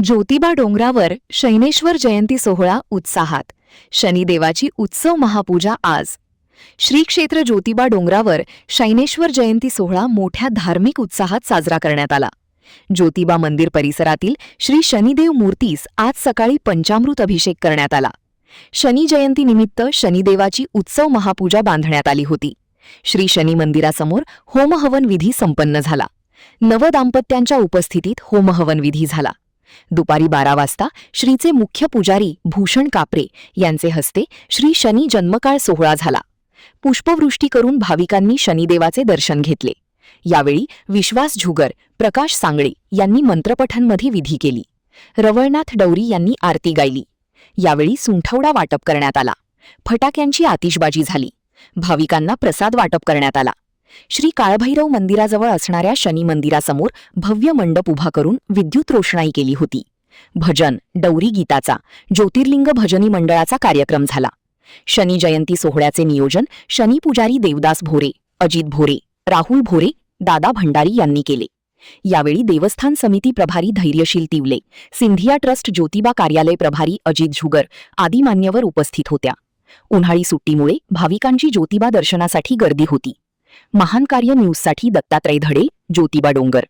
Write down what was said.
ज्योतिबा डोंगरावर शनैश्वर जयंती सोहळा उत्साहात. शनिदेवाची उत्सव महापूजा आज. श्री क्षेत्र ज्योतिबा डोंगरावर शनैश्वर जयंती सोहळा मोठ्या धार्मिक उत्साहात साजरा करण्यात आला. ज्योतिबा मंदिर परिसरातील श्री शनिदेव मूर्तीस आज सकाळी पंचामृत अभिषेक करण्यात आला. शनी जयंतीनिमित्त शनिदेवाची उत्सव महापूजा बांधण्यात आली होती. श्री शनी मंदिरासमोर होमहवन विधी संपन्न झाला. नवदाम्पत्यांच्या उपस्थितीत होमहवन विधी झाला. दुपारी 12 वाजता श्रीचे मुख्य पुजारी भूषण कापरे यांचे हस्ते श्री शनी जन्मकाळ सोहळा झाला. पुष्पवृष्टी करून भाविकांनी शनिदेवाचे दर्शन घेतले. यावेळी विश्वास झुगर, प्रकाश सांगळे यांनी मंत्रपठणमध्ये विधी केली. रवळनाथ डौरी यांनी आरती गायली. यावेळी सुंठवडा वाटप करण्यात आला. फटाक्यांची आतिषबाजी झाली. भाविकांना प्रसाद वाटप करण्यात आला. श्री काळभैरव मंदिराजवळ असणाऱ्या शनी मंदिरासमोर भव्य मंडप उभा करून विद्युत रोषणाई केली होती. भजन, डौरी गीताचा, ज्योतिर्लिंग भजनी मंडळाचा कार्यक्रम झाला. शनी जयंती सोहळ्याचे नियोजन शनी पुजारी देवदास भोरे, अजित भोरे, राहुल भोरे, दादा भंडारी यांनी केले. यावेळी देवस्थान समिती प्रभारी धैर्यशील तिवले, सिंधिया ट्रस्ट ज्योतिबा कार्यालय प्रभारी अजित झुगर आदी मान्यवर उपस्थित होत्या. उन्हाळी सुट्टीमुळे भाविकांची ज्योतिबा दर्शनासाठी गर्दी होती. महान कार्य न्यूजसाठी दत्तात्रय धडे, ज्योतिबा डोंगर.